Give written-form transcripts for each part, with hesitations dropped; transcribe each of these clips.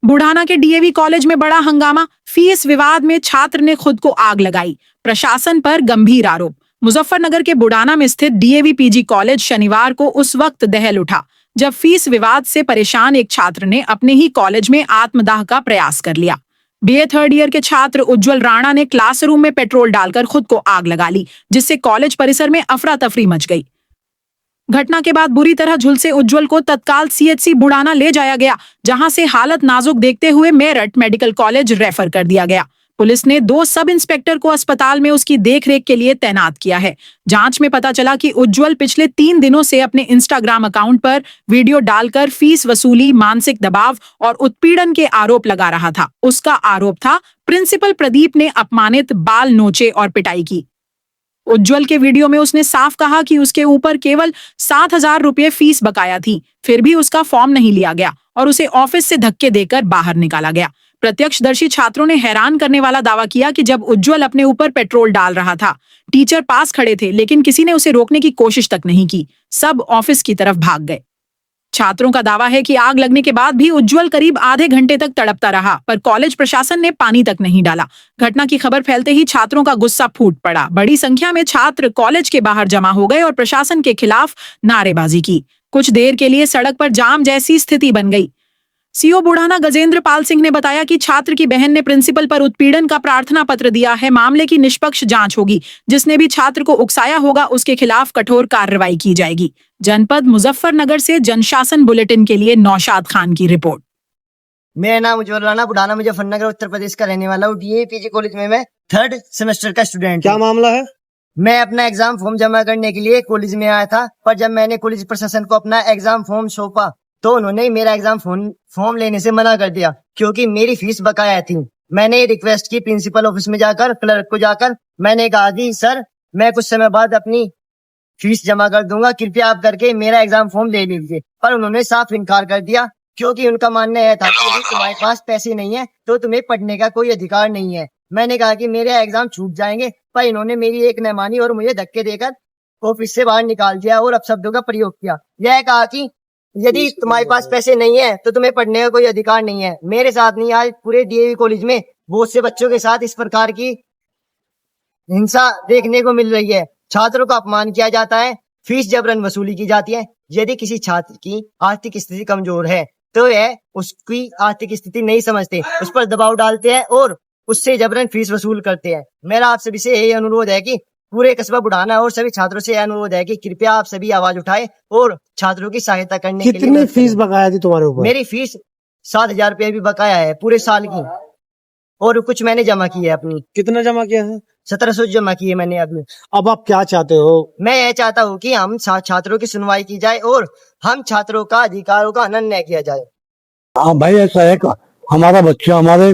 बुढ़ाना के DAV college में बड़ा हंगामा, फीस विवाद में छात्र ने खुद को आग लगाई, प्रशासन पर गंभीर आरोप। मुजफ्फरनगर के बुढ़ाना में स्थित डीएवी पीजी कॉलेज शनिवार को उस वक्त दहल उठा जब फीस विवाद से परेशान एक छात्र ने अपने ही कॉलेज में आत्मदाह का प्रयास कर लिया। बीए थर्ड ईयर के छात्र उज्जवल राणा ने क्लासरूम में पेट्रोल डालकर खुद को आग लगा ली, जिससे कॉलेज परिसर में अफरा तफरी मच गई। घटना के बाद बुरी तरह झुलसे उज्जवल को तत्काल सीएचसी बुढ़ाना ले जाया गया, जहां से हालत नाजुक देखते हुए मेरठ मेडिकल कॉलेज रेफर कर दिया गया। पुलिस ने 2 सब इंस्पेक्टर को अस्पताल में उसकी देखरेख के लिए तैनात किया है। जांच में पता चला कि उज्जवल पिछले 3 दिनों से अपने इंस्टाग्राम अकाउंट पर वीडियो डालकर फीस वसूली, मानसिक दबाव और उत्पीड़न के आरोप लगा रहा था। उसका आरोप था प्रिंसिपल प्रदीप ने अपमानित, बाल नोचे और पिटाई की। उज्जवल के वीडियो में उसने साफ कहा कि उसके ऊपर केवल 7,000 रुपये फीस बकाया थी, फिर भी उसका फॉर्म नहीं लिया गया और उसे ऑफिस से धक्के देकर बाहर निकाला गया। प्रत्यक्षदर्शी छात्रों ने हैरान करने वाला दावा किया कि जब उज्जवल अपने ऊपर पेट्रोल डाल रहा था, टीचर पास खड़े थे, लेकिन किसी ने उसे रोकने की कोशिश तक नहीं की। सब ऑफिस की तरफ भाग गए। छात्रों का दावा है कि आग लगने के बाद भी उज्जवल करीब आधे घंटे तक तड़पता रहा, पर कॉलेज प्रशासन ने पानी तक नहीं डाला। घटना की खबर फैलते ही छात्रों का गुस्सा फूट पड़ा। बड़ी संख्या में छात्र कॉलेज के बाहर जमा हो गए और प्रशासन के खिलाफ नारेबाजी की। कुछ देर के लिए सड़क पर जाम जैसी स्थिति बन गई। सीओ बुढ़ाना गजेंद्र पाल सिंह ने बताया कि छात्र की बहन ने प्रिंसिपल पर उत्पीड़न का प्रार्थना पत्र दिया है। मामले की निष्पक्ष जांच होगी। जिसने भी छात्र को उकसाया होगा, उसके खिलाफ कठोर कार्रवाई की जाएगी। जनपद मुजफ्फरनगर से जनशासन बुलेटिन के लिए नौशाद खान की रिपोर्ट। मेरा नाम उज्जवल राणा, बुढ़ाना मुजफ्फरनगर उत्तर प्रदेश का रहने वाला हूँ। डीएवी पीजी कॉलेज में मैं 3rd सेमेस्टर का स्टूडेंट। क्या मामला है? मैं अपना एग्जाम फॉर्म जमा करने के लिए कॉलेज में आया था, पर जब मैंने कॉलेज प्रशासन को अपना एग्जाम फॉर्म सौंपा तो उन्होंने मेरा एग्जाम फॉर्म लेने से मना कर दिया, क्योंकि मेरी फीस बकाया थी। मैंने रिक्वेस्ट की प्रिंसिपल ऑफिस में जाकर, क्लर्क को जाकर मैंने कहा कि सर, मैं कुछ समय बाद अपनी फीस जमा कर दूंगा, कृपया आप करके मेरा एग्जाम फॉर्म ले लीजिए। पर उन्होंने साफ इनकार कर दिया, क्योंकि उनका मानना यह था कि यदि तुम्हारे पास पैसे नहीं है तो तुम्हें पढ़ने का कोई अधिकार नहीं है। मैंने कहा कि मेरे एग्जाम छूट जाएंगे, पर इन्होंने मेरी एक न मानी और मुझे धक्के देकर ऑफिस से बाहर निकाल दिया और अपशब्दों का प्रयोग किया। यह कहा कि यदि तुम्हारे पास पैसे नहीं है तो तुम्हें पढ़ने का कोई अधिकार नहीं है। मेरे साथ नहीं, आज पूरे डीएवी कॉलेज में बहुत से बच्चों के साथ इस प्रकार की हिंसा देखने को मिल रही है। छात्रों का अपमान किया जाता है, फीस जबरन वसूली की जाती है। यदि किसी छात्र की आर्थिक स्थिति कमजोर है तो यह उसकी आर्थिक स्थिति नहीं समझते, उस पर दबाव डालते हैं और उससे जबरन फीस वसूल करते हैं। मेरा आप सभी से यही अनुरोध है कि पूरे कस्बा बुढ़ाना और सभी छात्रों से अनुरोध है कि कृपया आप सभी आवाज उठाए और छात्रों की सहायता करने के लिए। कितनी फीस बकाया थी तुम्हारे ऊपर? मेरी फीस 7,000 रुपये भी बकाया है पूरे साल की, और कुछ मैंने जमा की है अपनी। कितना जमा किया है? 1700 जमा की है मैंने अपनी। अब आप क्या चाहते हो? मैं यह चाहता हूँ कि हम छात्रों की सुनवाई की जाए और हम छात्रों का अधिकारों का हनन न किया जाए। हाँ भाई, ऐसा है, हमारा बच्चा, हमारे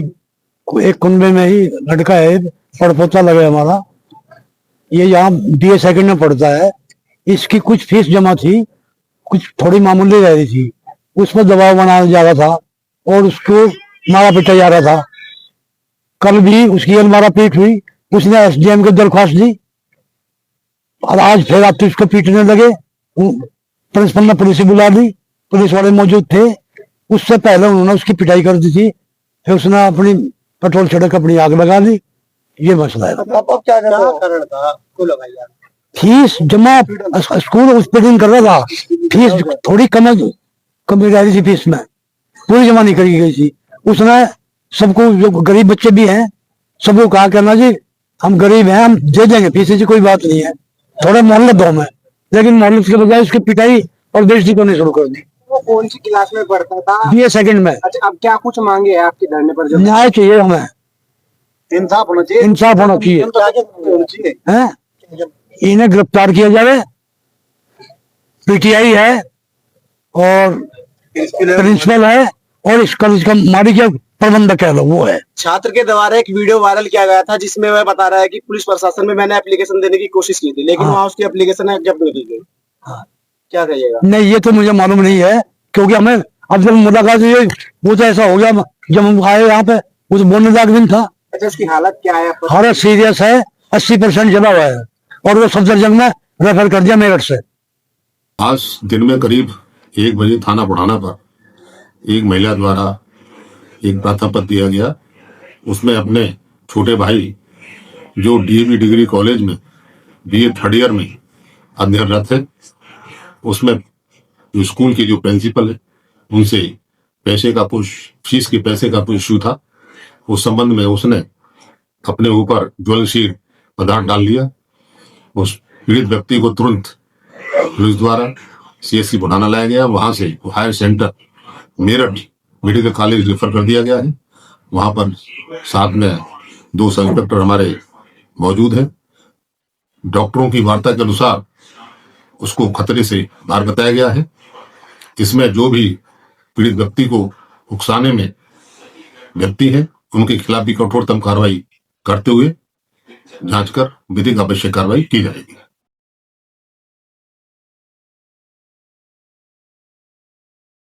एक कुंबे में ही लड़का है, पड़पोता लगे हमारा, ये यहाँ बीए सेकंड में पढ़ता है। इसकी कुछ फीस जमा थी, कुछ थोड़ी मामूली रह रही थी, उस पर दबाव बनाया जा रहा था और उसको मारा पीटा जा रहा था। कल भी उसकी मारा पीट हुई, उसने एसडीएम को दरख्वास्त दी और आज फिर आप तो उसको पीटने लगे। प्रिंसिपल ने पुलिस बुला दी, पुलिस वाले मौजूद थे। उससे पहले उन्होंने उसकी पिटाई कर दी थी, फिर उसने अपनी पेट्रोल छिड़क अपनी आग लगा दी। ये मसला है। क्या कारण था? फीस जमा स्कूल उत्पीड़न कर रहा था, फीस थोड़ी कमी रह रही थी, फीस में पूरी जमा नहीं करी गई थी। उसने सबको, जो गरीब बच्चे भी हैं, सबको कहा करना जी हम गरीब हैं, हम दे देंगे फीस, ऐसी कोई बात नहीं है, थोड़ा मोहल्ले दो में। लेकिन मोहल्ले के बजाय उसकी पिटाई और बेइज्जती करनी शुरू कर दी। वो कौन सी क्लास में पढ़ता था? बीए सेकंड में। अच्छा, अब क्या कुछ मांगे है आपके धरने पर? न्याय चाहिए हमें, इंसाफ होना चाहिए। इंसाफ होना चाहिए। इन्हें गिरफ्तार किया जाए। पीटीआई है और प्रिंसिपल है और इस कॉलेज का मालिक या प्रबंधक है, वो है। छात्र के द्वारा एक वीडियो वायरल किया गया था, जिसमें वह बता रहा है कि पुलिस प्रशासन में मैंने एप्लीकेशन देने की कोशिश की थी, लेकिन वहाँ उसकी एप्लीकेशन जब्त कर दी गई। क्या कहिएगा? नहीं, ये तो मुझे मालूम नहीं है, क्योंकि हमें अब जब मुलाकात हुई वो तो ऐसा हो गया, जब हम आए यहाँ पे वो तो बोलने का दिन था। अच्छा, उसकी हालत क्या है? हालत सीरियस है, 80% जला हुआ है और वो सफदरजंग में रेफर कर दिया मेरठ से। आज दिन में करीब 1 बजे थाना बुढ़ाना पर एक महिला द्वारा एक प्रार्थना पत्र दिया गया, उसमें अपने छोटे भाई जो डीएवी डिग्री कॉलेज में बीए थर्ड ईयर में अध्ययनरत है, उसमें जो स्कूल के जो प्रिंसिपल है उनसे पैसे का कुछ फीस के पैसे का कुछ इशू था। उस संबंध में उसने अपने ऊपर ज्वलनशील पदार्थ डाल दिया। उस पीड़ित व्यक्ति को तुरंत पुलिस द्वारा सीएससी बुढ़ाना लाया गया। वहां से higher centre Meerut medical college refer कर दिया गया है। वहां पर साथ में 2 सब इंस्पेक्टर हमारे मौजूद हैं। डॉक्टरों की वार्ता के अनुसार उसको खतरे से बाहर बताया गया है। इसमें जो भी पीड़ित व्यक्ति को उकसाने में व्यक्ति है, उनके खिलाफ भी कठोरतम कार्रवाई करते हुए जांच कर विधिक आवश्यक कार्रवाई की जाएगी।